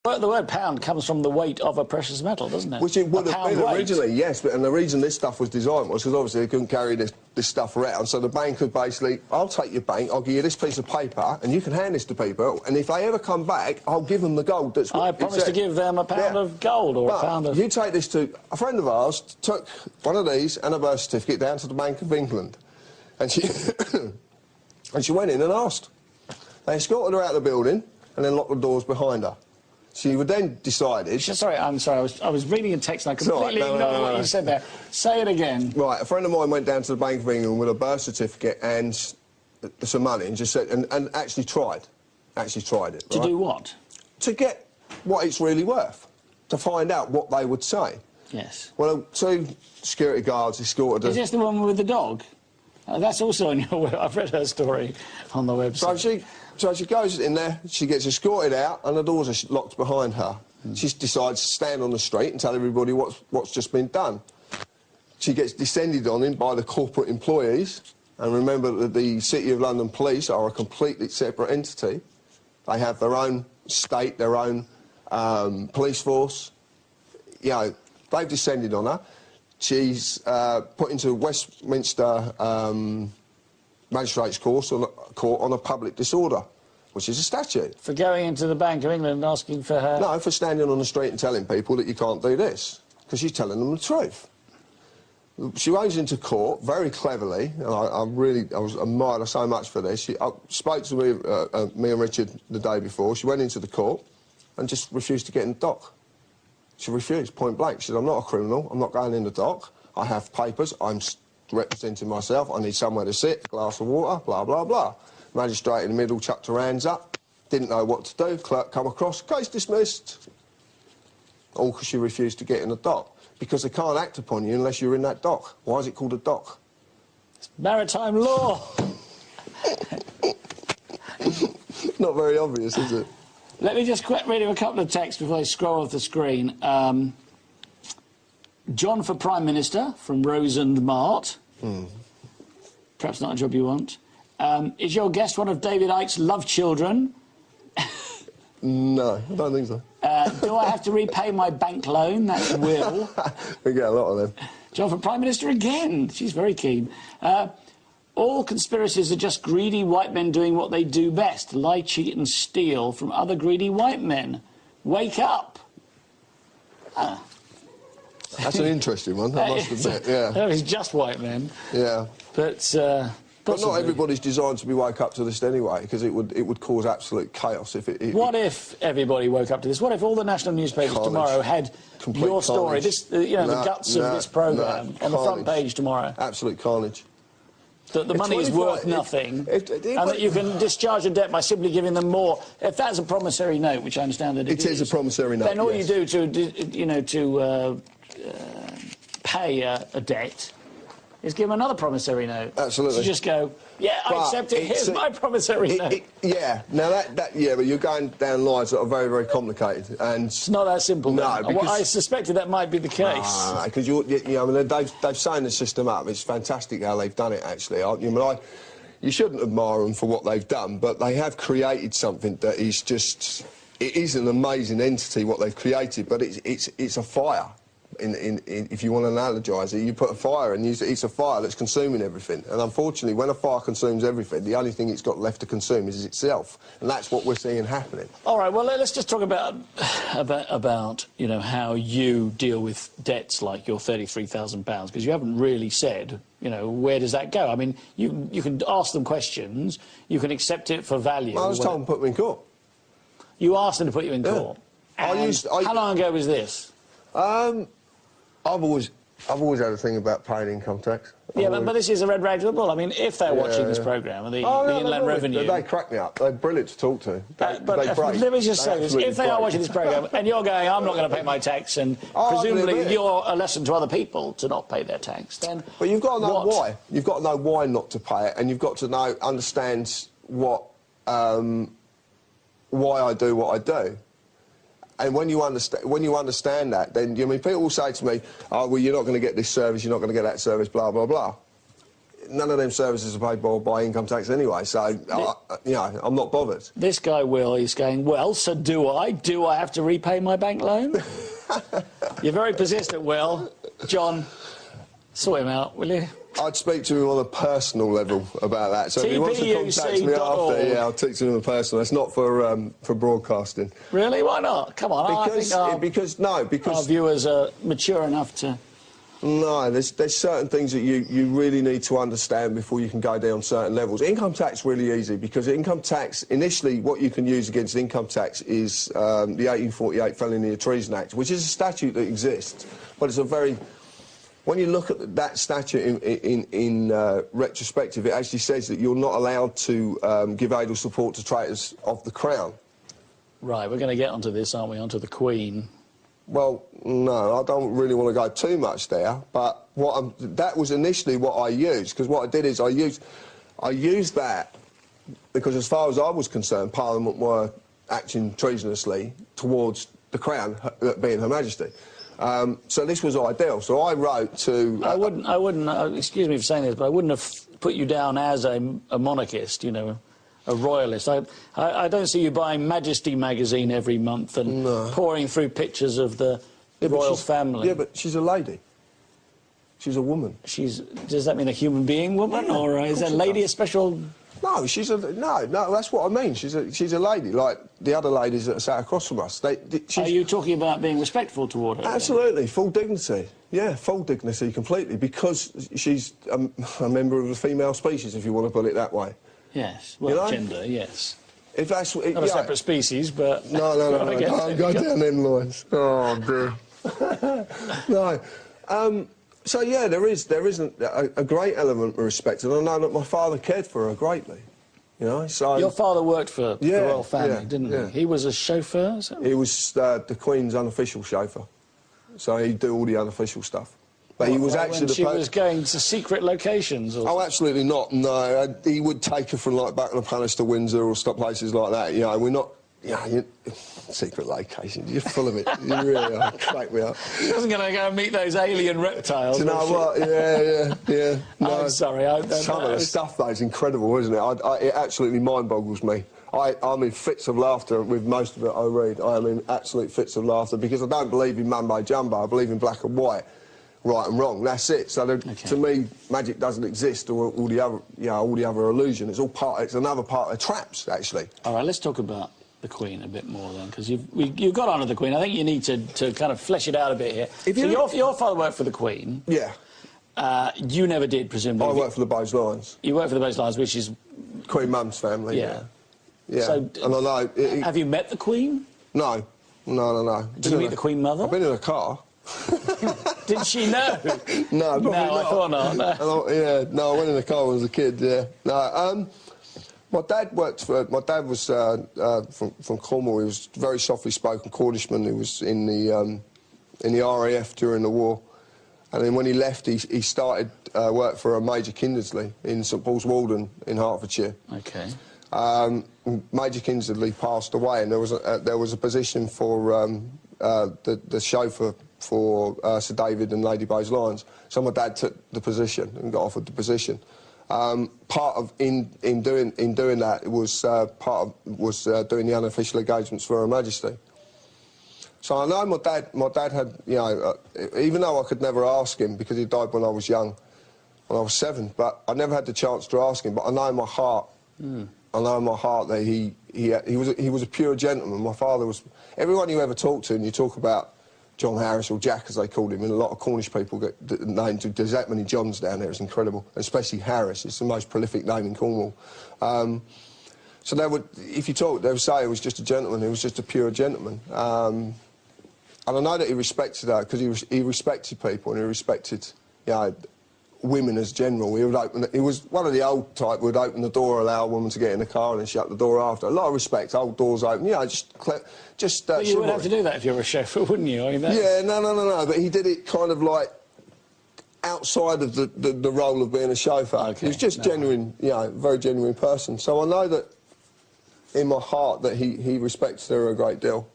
Well, the word pound comes from the weight of a precious metal, doesn't it? Which it would have been weight. originally, yes, and the reason this stuff was designed was because obviously they couldn't carry this stuff around, so the bank could basically, I'll take your bank, I'll give you this piece of paper, and you can hand this to people, and if they ever come back, I'll give them the gold that's... I promise to give them a pound of gold or a pound of... You take this to... A friend of ours took one of these and a birth certificate down to the Bank of England, and she... and she went in and asked. They escorted her out of the building and then locked the doors behind her. She would then decided... Sorry, I'm sorry, I was reading a text and I completely ignored what you said there. Say it again. Right, a friend of mine went down to the Bank of England with a birth certificate and some money and just said... And actually tried. Actually tried it, right? To do what? To get what it's really worth. To find out what they would say. Yes. Well, two security guards escorted her... Is this the one with the dog? That's also on your web. I've read her story on the website. So she goes in there, she gets escorted out, and the doors are locked behind her. She decides to stand on the street and tell everybody what's just been done. She gets descended on in by the corporate employees, and remember that the City of London Police are a completely separate entity. They have their own state, their own police force. You know, they've descended on her. She's put into Westminster Magistrates Court on a public disorder, which is a statute. For going into the Bank of England and asking for her... No, for standing on the street and telling people that you can't do this, because she's telling them the truth. She goes into court very cleverly, and I admired her so much for this. She spoke to me and Richard the day before. She went into the court and just refused to get in the dock. She refused, point blank. She said, I'm not a criminal, I'm not going in the dock. I have papers, I'm representing myself, I need somewhere to sit, a glass of water, blah, blah, blah. Magistrate in the middle chucked her hands up, didn't know what to do, clerk come across, case dismissed. All because she refused to get in the dock. Because they can't act upon you unless you're in that dock. Why is it called a dock? It's maritime law. Not very obvious, is it? Let me just read a couple of texts before I scroll off the screen. John for Prime Minister, from Rosand Mart. Perhaps not a job you want. Is your guest one of David Icke's love children? No, I don't think so. Do I have to repay my bank loan? That's Will. We get a lot of them. John for Prime Minister again. She's very keen. All conspiracies are just greedy white men doing what they do best. Lie, cheat and steal from other greedy white men. Wake up. That's an interesting one, I must admit, yeah. That was just white men. Yeah. But not everybody's designed to be woke up to this anyway, because it would cause absolute chaos if it... What if everybody woke up to this? What if all the national newspapers tomorrow had your story, this, the guts of this programme on the front page tomorrow? Absolute carnage. That the money is worth nothing, and that you can discharge a debt by simply giving them more. If that's a promissory note, which I understand that it is a promissory note, then all you do to pay a debt is give them another promissory note. Absolutely. So just go, yeah, I accept it, here's my promissory note. Yeah, now yeah, but you're going down lines that are very, very complicated, and... It's not that simple, no, because... I suspected that might be the case. Because I mean, they've signed the system up. It's fantastic how they've done it, actually. You shouldn't admire them for what they've done, but they have created something that is just... It is an amazing entity, what they've created, but it's a fire. If you want to analogise it, you put a fire and it's a fire that's consuming everything. And unfortunately, when a fire consumes everything, the only thing it's got left to consume is itself. And that's what we're seeing happening. All right, well, let's just talk about how you deal with debts like your £33,000, because you haven't really said, where does that go? I mean, you can ask them questions, you can accept it for value. I was told them to put me in court. You asked them to put you in court? How long ago was this? I've always had a thing about paying income tax. Yeah, but this is a red rag to the bull. I mean, if they're watching this programme, the Inland Revenue... They crack me up. They're brilliant to talk to. Let me just say this. If they are watching this programme and you're going, I'm not going to pay my tax, and presumably you're a lesson to other people to not pay their tax, then... But you've got to know why. You've got to know why not to pay it, and you've got to understand why I do what I do. And when you understand that, then people will say to me, "Oh, well, you're not going to get this service, you're not going to get that service, blah blah blah." none of them services are paid by income tax anyway, so, you know, I'm not bothered. This guy, Will, he's going, well, so do I? Do I have to repay my bank loan? You're very persistent, Will. John, sort him out, will you? I'd speak to him on a personal level about that. So if he wants to contact me after, yeah, I'll speak to him on a personal. It's not for broadcasting. Really? Why not? Come on. Because, I think our viewers are mature enough to... No, there's certain things that you really need to understand before you can go down certain levels. Income tax really easy, because income tax, initially what you can use against income tax is the 1848 Felony of Treason Act, which is a statute that exists, but it's a very... When you look at that statute in retrospective, it actually says that you're not allowed to give aid or support to traitors of the Crown. Right, we're going to get onto this, aren't we, onto the Queen. Well, no, I don't really want to go too much there, but that was initially what I used, because what I did is I used that because, as far as I was concerned, Parliament were acting treasonously towards the Crown, being Her Majesty. So this was ideal. So I wrote to... I wouldn't, excuse me for saying this, but I wouldn't have put you down as a monarchist, you know, a royalist. I don't see you buying Majesty magazine every month and pouring through pictures of the royal family. Yeah, but she's a lady. She's a woman. Does that mean a human being woman, or is that lady a special... No, no, that's what I mean. She's a lady, like the other ladies that sat across from us. Are you talking about being respectful toward her? Absolutely, full dignity. Yeah, full dignity completely, because she's a member of the female species, if you want to put it that way. Yes, well, you know? Gender, yes. If that's what... Not a separate species, but... No, don't go down them lines. Oh, dear. No. So, yeah, there is a great element of respect, and I know that my father cared for her greatly, you know, so... Your father worked for the royal family, didn't he? He was a chauffeur, is that right? He was the Queen's unofficial chauffeur, so he'd do all the unofficial stuff. But he was actually when she was going to secret locations? Or... Oh, absolutely not, no. He would take her from, like, Buckingham Palace to Windsor or stuff, places like that, you know, we're not... Yeah, secret locations. You're full of it. You really are. Crack me up. She wasn't going to go and meet those alien reptiles. Do you know what? Yeah. No, I'm sorry. Some of the stuff, though, is incredible, isn't it? It absolutely mind-boggles me. I'm in fits of laughter with most of it I read. I am in absolute fits of laughter, because I don't believe in mumbo-jumbo. I believe in black and white, right and wrong. That's it. So to me, magic doesn't exist, or all the other illusion. It's another part of traps, actually. All right, let's talk about the Queen a bit more then, because you've got on to the Queen. I think you need to kind of flesh it out a bit here. Your father worked for the Queen. Yeah. You never did, presumably. I worked for the Bowes Lions. You worked for the Bowes Lions, which is... Queen Mum's family, yeah. So, and I know... have you met the Queen? No. Did you meet the Queen Mother? I've been in a car. Did she know? No, probably not. I thought not. No, I went in a car when I was a kid, yeah. No, my dad was from Cornwall. He was very softly spoken Cornishman. He was in the RAF during the war, and then when he left, he started work for Major Kindersley in St Paul's Walden in Hertfordshire. Okay. Major Kindersley passed away, and there was a position for the chauffeur for Sir David and Lady Bowes Lions. So my dad took the position and got offered the position. Part of in doing that was doing the unofficial engagements for Her Majesty. So I know my dad had, you know, even though I could never ask him because he died when I was young, when I was 7, but I never had the chance to ask him. But I know in my heart, that he was a pure gentleman. My father was. Everyone you ever talk to, and you talk about John Harris, or Jack as they called him, and a lot of Cornish people get named. There's that many Johns down there, it's incredible. Especially Harris, it's the most prolific name in Cornwall. So if you talk, they would say he was just a gentleman, he was just a pure gentleman. And I know that he respected that, because he respected people, and he respected, you know, women as general. He was one of the old type who would open the door, allow a woman to get in the car, and then shut the door after. A lot of respect, old doors open, you know, just... But you would have to do that if you were a chauffeur, wouldn't you? I mean, yeah, no, but he did it kind of like outside of the role of being a chauffeur. Okay. He was just genuine, you know, very genuine person. So I know that in my heart that he respects her a great deal.